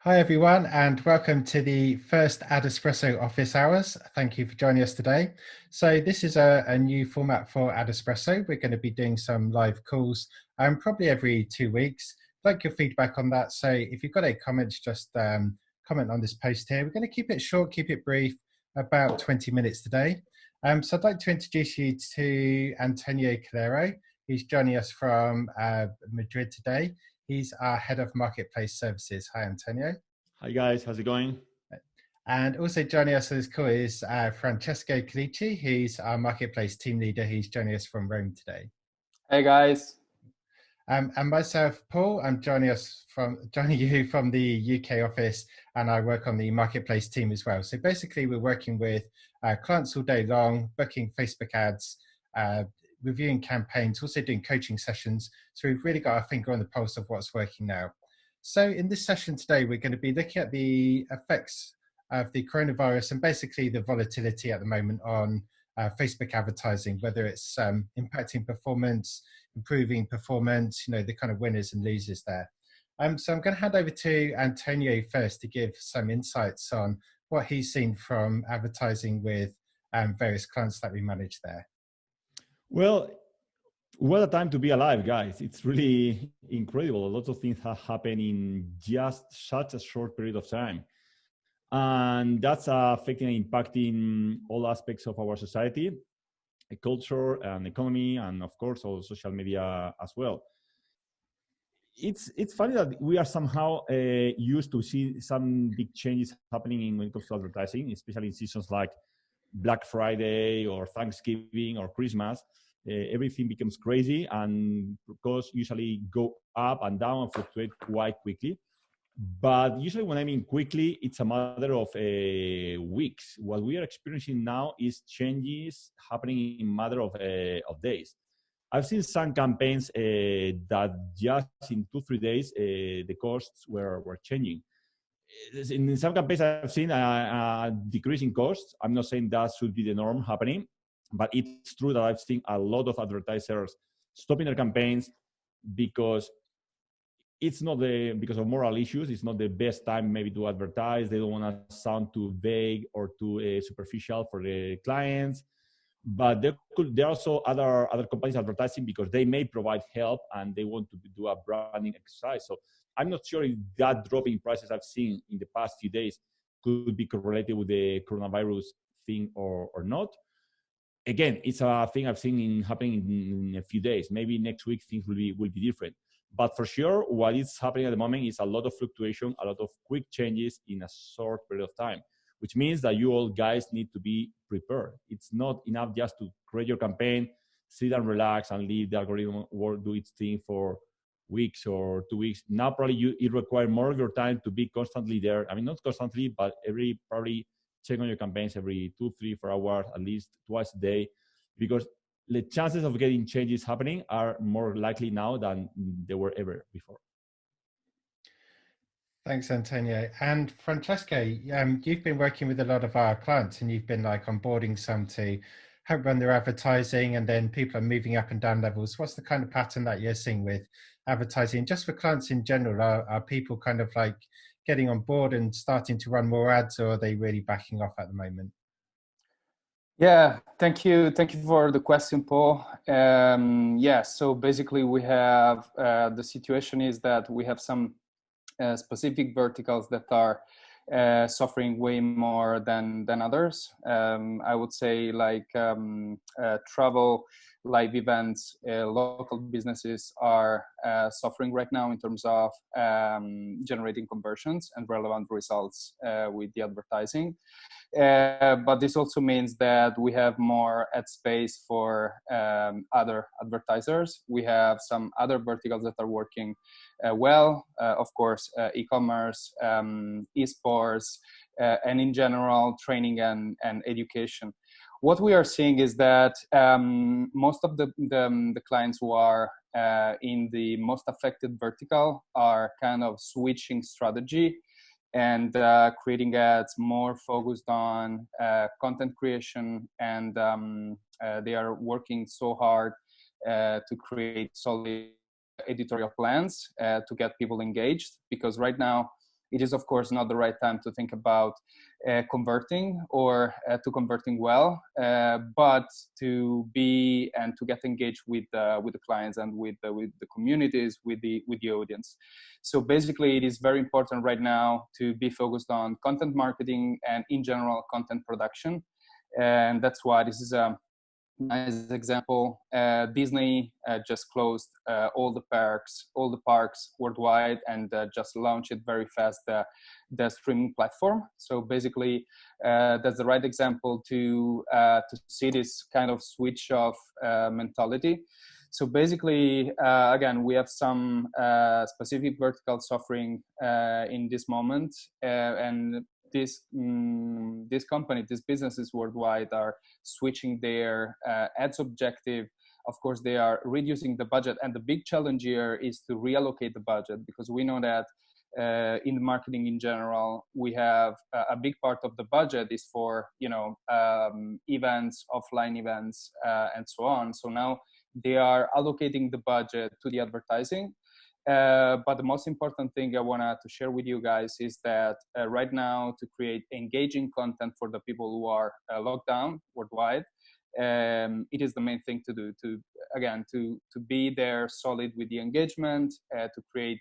Hi everyone, and welcome to the first AdEspresso Office Hours. Thank you for joining us today. So this is a new format for AdEspresso. We're going to be doing some live calls probably every 2 weeks. I'd like your feedback on that. So if you've got any comments, just comment on this post here. We're going to keep it short, keep it brief, about 20 minutes today. So I'd like to introduce you to Antonio Calero. He's joining us from Madrid today. He's our head of marketplace services. Hi, Antonio. Hi, guys. How's it going? And also joining us on this call is Francesca Calici, who's our marketplace team leader. He's joining us from Rome today. Hey, guys. And myself, Paul. I'm joining you from the UK office, and I work on the marketplace team as well. So basically, we're working with clients all day long, booking Facebook ads, reviewing campaigns, also doing coaching sessions. So we've really got our finger on the pulse of what's working now. So in this session today, we're going to be looking at the effects of the coronavirus and basically the volatility at the moment on Facebook advertising, whether it's impacting performance, improving performance, the kind of winners and losers there. So I'm going to hand over to Antonio first to give some insights on what he's seen from advertising with various clients that we manage there. Well, what a time to be alive, guys. It's really incredible. A lot of things have happened in just such a short period of time. And that's affecting and impacting all aspects of our society, culture and economy, and of course, all social media as well. It's funny that we are somehow used to see some big changes happening when it comes to advertising, especially in seasons like Black Friday or Thanksgiving or Christmas. Everything becomes crazy and costs usually go up and down and fluctuate quite quickly. But usually when I mean quickly, it's a matter of weeks. What we are experiencing now is changes happening in a matter of days. I've seen some campaigns that just in 2-3 days, the costs were changing. In some campaigns, I've seen a decrease in costs. I'm not saying that should be the norm happening, but it's true that I've seen a lot of advertisers stopping their campaigns because it's not because of moral issues. It's not the best time maybe to advertise. They don't want to sound too vague or too superficial for the clients. But there are also other companies advertising because they may provide help and they want to do a branding exercise. So I'm not sure if that drop in prices I've seen in the past few days could be correlated with the coronavirus thing or not. Again, it's a thing I've seen happening in a few days. Maybe next week things will be different. But for sure, what is happening at the moment is a lot of fluctuation, a lot of quick changes in a short period of time, which means that you all guys need to be prepared. It's not enough just to create your campaign, sit and relax and leave the algorithm do its thing for weeks or 2 weeks. Now probably it requires more of your time to be constantly there. I mean, not constantly, but probably check on your campaigns every 2, 3, 4 hours, at least twice a day, because the chances of getting changes happening are more likely now than they were ever before. Thanks, Antonio. And Francesca, you've been working with a lot of our clients and you've been onboarding some to help run their advertising, and then people are moving up and down levels. What's the kind of pattern that you're seeing with advertising? Just for clients in general, are people kind of getting on board and starting to run more ads, or are they really backing off at the moment? Yeah, thank you for the question, Paul. So basically we have the situation is that we have some specific verticals that are suffering way more than others. I would say travel, live events, local businesses are suffering right now in terms of generating conversions and relevant results with the advertising. But this also means that we have more ad space for other advertisers. We have some other verticals that are working well, of course, e-commerce, esports, and in general, training and education. What we are seeing is that most of the clients who are in the most affected vertical are kind of switching strategy and creating ads more focused on content creation, and they are working so hard to create solid editorial plans to get people engaged, because right now it is of course not the right time to think about converting or to converting well, but to be and to get engaged with the clients and with the communities, with the audience. So basically, it is very important right now to be focused on content marketing and in general content production, and that's why this is a nice example. Disney just closed all the parks worldwide, and just launched it very fast, the streaming platform. So basically, that's the right example to see this kind of switch of mentality. So basically, again, we have some specific verticals suffering in this moment, and these businesses worldwide are switching their ads objective. Of course, they are reducing the budget, and the big challenge here is to reallocate the budget, because we know that in marketing in general, we have a big part of the budget is for events, offline events, and so on. So now they are allocating the budget to the advertising. But the most important thing I wanted to share with you guys is that right now, to create engaging content for the people who are locked down worldwide, it is the main thing to do, to be there solid with the engagement, to create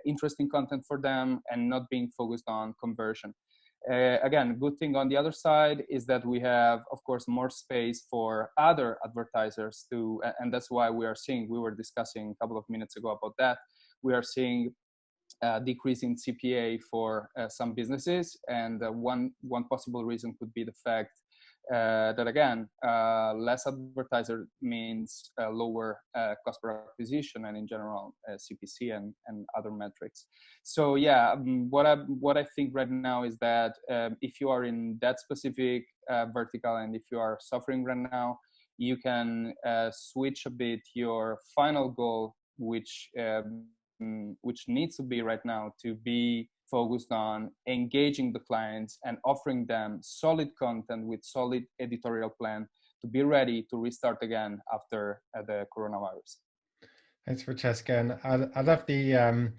interesting content for them and not being focused on conversion. Again, good thing on the other side is that we have, of course, more space for other advertisers to, and that's why we were discussing a couple of minutes ago about that. We are seeing a decrease in CPA for some businesses, and one possible reason could be the fact that again, less advertiser means lower cost per acquisition, and in general CPC and other metrics. So yeah, what I think right now is that if you are in that specific vertical, and if you are suffering right now, you can switch a bit your final goal, which needs to be right now to be focused on engaging the clients and offering them solid content with solid editorial plan to be ready to restart again after the coronavirus. Thanks, Francesca. And I love the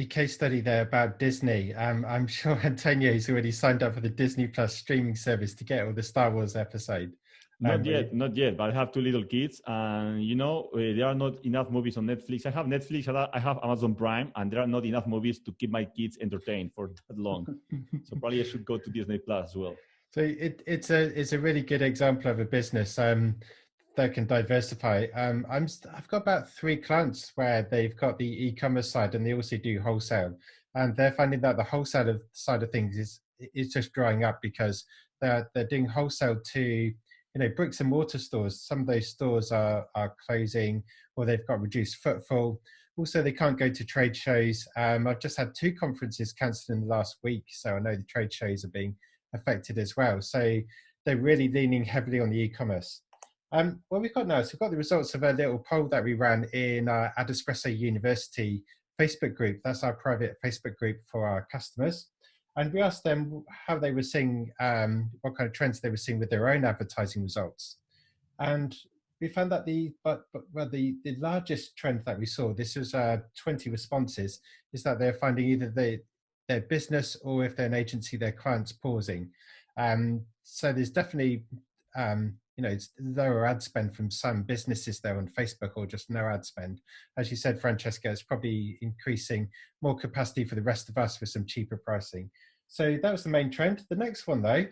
case study there about Disney. I'm sure Antonio's already signed up for the Disney Plus streaming service to get all the Star Wars episode. Not yet, but I have two little kids, and there are not enough movies on Netflix. I have Netflix, I have Amazon Prime, and there are not enough movies to keep my kids entertained for that long. So probably I should go to Disney Plus as well. So it's a really good example of a business that can diversify. I've got about 3 clients where they've got the e-commerce side, and they also do wholesale, and they're finding that the wholesale side of things is just drying up, because they're doing wholesale to bricks and mortar stores. Some of those stores are closing, or they've got reduced footfall. Also, they can't go to trade shows. I've just had 2 conferences cancelled in the last week, so I know the trade shows are being affected as well. So they're really leaning heavily on the e-commerce. What we've got now is we've got the results of a little poll that we ran in our AdEspresso University Facebook group. That's our private Facebook group for our customers. And we asked them how they were seeing, what kind of trends they were seeing with their own advertising results. And we found that the largest trend that we saw, this was 20 responses, is that they're finding either their business, or if they're an agency, their clients pausing. So there's definitely, it's lower ad spend from some businesses there on Facebook, or just no ad spend. As you said, Francesca, it's probably increasing more capacity for the rest of us with some cheaper pricing. So that was the main trend. The next one, though,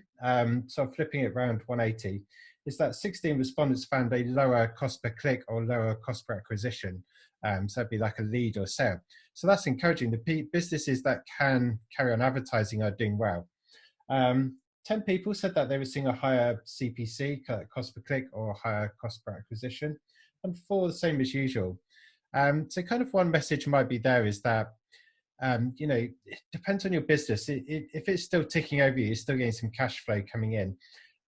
so flipping it around 180, is that 16 respondents found a lower cost per click or lower cost per acquisition. So that'd be like a lead or sale. So that's encouraging. The businesses that can carry on advertising are doing well. 10 people said that they were seeing a higher CPC, cost per click, or higher cost per acquisition, and 4 the same as usual. So kind of one message might be there is that, it depends on your business. If it's still ticking over, you're still getting some cash flow coming in,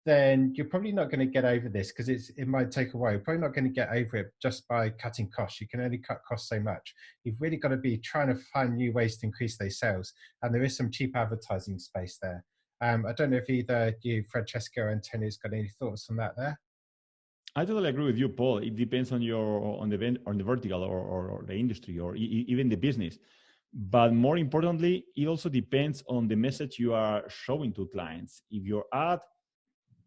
then you're probably not going to get over this, because it might take a while. You're probably not going to get over it just by cutting costs. You can only cut costs so much. You've really got to be trying to find new ways to increase those sales, and there is some cheap advertising space there. I don't know if either you, Francesca, or Antonio's got any thoughts on that there. I totally agree with you, Paul. It depends on the vertical or the industry, or even the business. But more importantly, it also depends on the message you are showing to clients. If your ad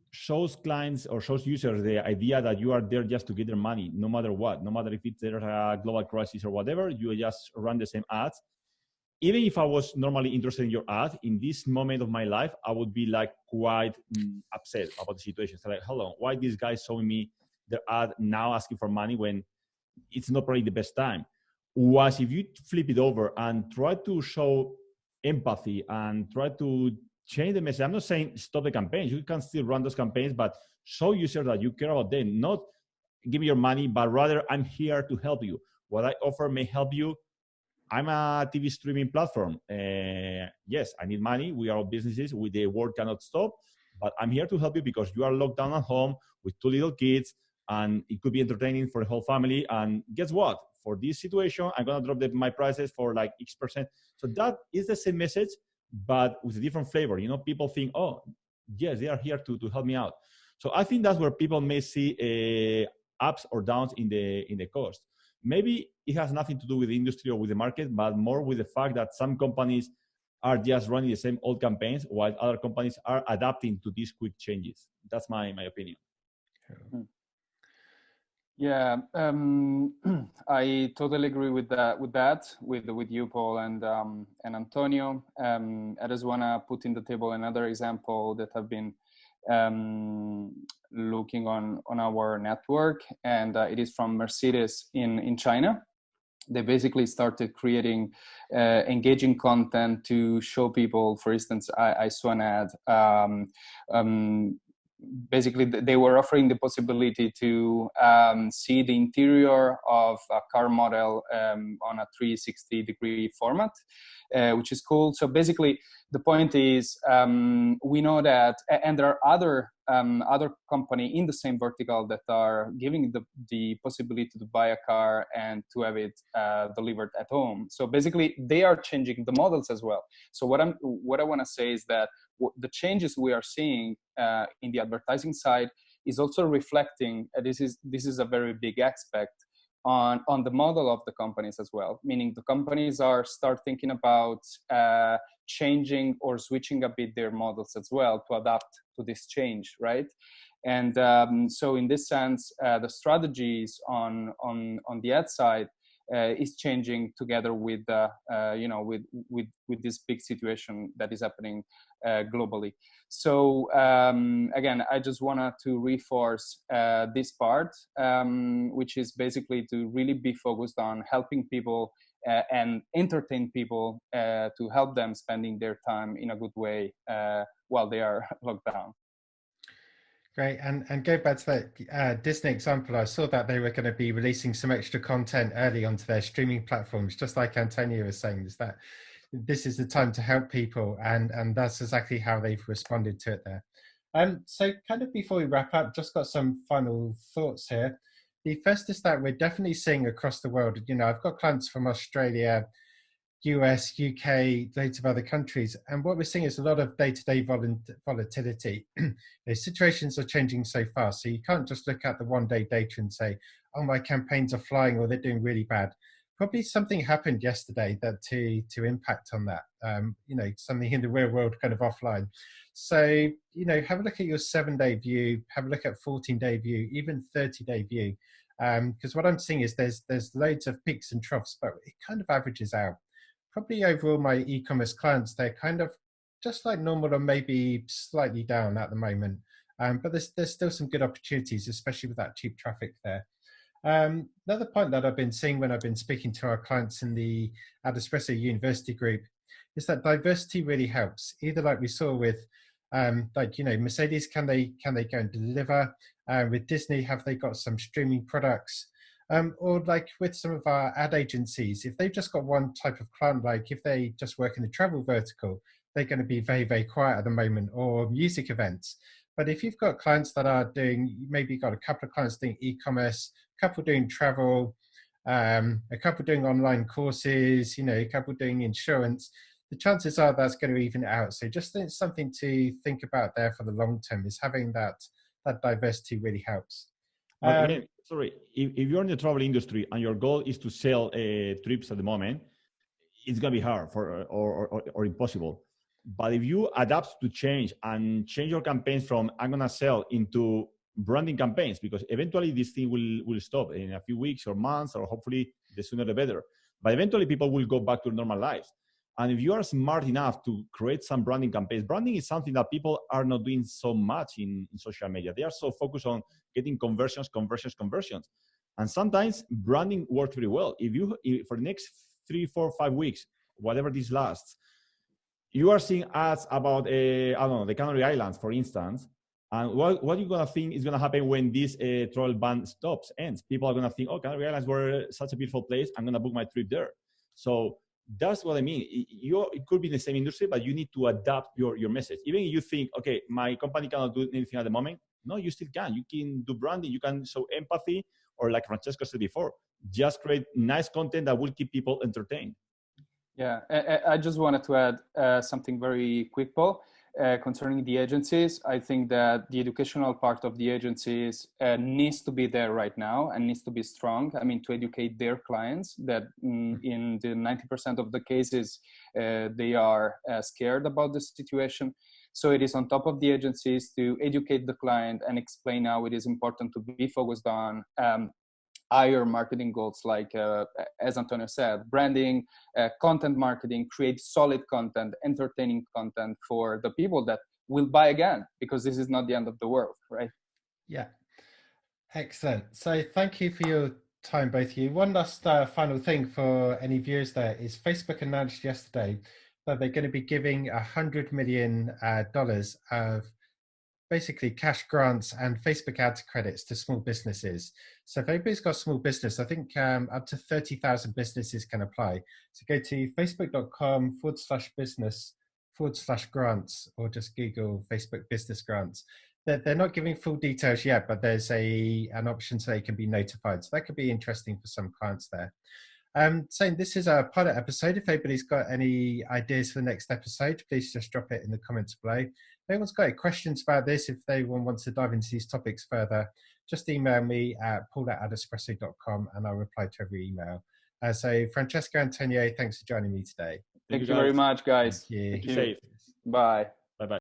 shows clients or shows users the idea that you are there just to get their money, no matter what, no matter if it's there's a global crisis or whatever, you just run the same ads. Even if I was normally interested in your ad, in this moment of my life, I would be like quite upset about the situation. So like, hold on, why this guy showing me the ad now asking for money when it's not probably the best time? Was if you flip it over and try to show empathy and try to change the message. I'm not saying stop the campaigns. You can still run those campaigns, but show users that you care about them. Not give me your money, but rather I'm here to help you. What I offer may help you. I'm a TV streaming platform. Yes, I need money. We are all businesses. The world cannot stop. But I'm here to help you because you are locked down at home with 2 little kids, and it could be entertaining for the whole family. And guess what? For this situation, I'm going to drop my prices for like X%. So that is the same message, but with a different flavor. You know, people think, oh, yes, they are here to help me out. So I think that's where people may see ups or downs in the cost. Maybe it has nothing to do with the industry or with the market, but more with the fact that some companies are just running the same old campaigns while other companies are adapting to these quick changes. That's my opinion. Yeah, I totally agree with that. With you, Paul, and Antonio. I just want to put in the table another example that I've been looking on our network, and it is from Mercedes in China. They basically started creating engaging content to show people. For instance, I saw an ad. Basically, they were offering the possibility to see the interior of a car model on a 360-degree format, which is cool. So basically, the point is, we know that, and there are other company in the same vertical that are giving the possibility to buy a car and to have it delivered at home. So basically, they are changing the models as well. So what I want to say is that the changes we are seeing in the advertising side is also reflecting. This is a very big aspect on the model of the companies as well. Meaning the companies start thinking about changing or switching a bit their models as well to adapt to this change, right? And so in this sense, the strategies on the ad side is changing together with with this big situation that is happening globally. So again, I just wanted to reinforce this part, which is basically to really be focused on helping people and entertain people to help them spending their time in a good way while they are locked down. Great, and go back to that Disney example. I saw that they were going to be releasing some extra content early onto their streaming platforms, just like Antonio was saying, is that this is the time to help people, and that's exactly how they've responded to it there. So kind of before we wrap up, just got some final thoughts here. The first is that we're definitely seeing across the world, you know, I've got clients from Australia, US, UK, loads of other countries. And what we're seeing is a lot of day-to-day volatility. The situations are changing so fast. So you can't just look at the one-day data and say, oh, my campaigns are flying or they're doing really bad. Probably something happened yesterday that to impact on that, you know, something in the real world kind of offline. So, you know, have a look at your 7-day view, have a look at 14-day view, even 30-day view. Because what I'm seeing is there's loads of peaks and troughs, but it kind of averages out. Probably overall, my e-commerce clients, they're kind of just like normal or maybe slightly down at the moment. But there's still some good opportunities, especially with that cheap traffic there. Another point that I've been seeing when I've been speaking to our clients in the AdEspresso University group is that diversity really helps. Either like we saw with, like, you know, Mercedes, can they go and deliver? With Disney, have they got some streaming products? Or like with some of our ad agencies, if they've just got one type of client, like if they just work in the travel vertical, they're going to be very, very quiet at the moment, or music events. But if you've got clients that are doing, maybe you've got a couple of clients doing e-commerce, a couple doing travel, a couple doing online courses, you know, a couple doing insurance, the chances are that's going to even it out. So just something to think about there for the long term is having that diversity really helps. Again, sorry, if you're in the travel industry and your goal is to sell trips at the moment, it's going to be hard or impossible. But if you adapt to change and change your campaigns from I'm going to sell into branding campaigns, because eventually this thing will stop in a few weeks or months, or hopefully the sooner the better. But eventually people will go back to normal lives. And if you are smart enough to create some branding campaigns, branding is something that people are not doing so much in social media. They are so focused on getting conversions. And sometimes branding works very well. If for the next 3, 4, 5 weeks, whatever this lasts, you are seeing ads about, I don't know, the Canary Islands, for instance. And what you're going to think is going to happen when this travel ban ends? People are going to think, oh, Canary Islands were such a beautiful place. I'm going to book my trip there. So that's what I mean. It could be in the same industry, but you need to adapt your message. Even if you think, okay, my company cannot do anything at the moment. No, you still can. You can do branding. You can show empathy, or like Francesca said before, just create nice content that will keep people entertained. Yeah, I just wanted to add something very quick, Paul, concerning the agencies. I think that the educational part of the agencies needs to be there right now and needs to be strong. I mean, to educate their clients that in the 90% of the cases, they are scared about the situation. So it is on top of the agencies to educate the client and explain how it is important to be focused on higher marketing goals, like as Antonio said, branding, content marketing, create solid content, entertaining content for the people that will buy again, because this is not the end of the world, right? Yeah, excellent. So thank you for your time, both of you. One last final thing for any viewers there is Facebook announced yesterday that they're going to be giving $100 million of basically cash grants and Facebook ads credits to small businesses. So if anybody's got a small business, I think up to 30,000 businesses can apply. So go to facebook.com/business/grants, or just Google Facebook business grants. They're not giving full details yet, but there's an option so they can be notified. So that could be interesting for some clients there. Saying this is a pilot episode. If anybody's got any ideas for the next episode, please just drop it in the comments below. If anyone's got any questions about this, if anyone wants to dive into these topics further, just email me at paul@adespresso.com and I'll reply to every email. So Francesca, Antonio, thanks for joining me today. Thank you very much, guys. Thank you. Thank you. Bye.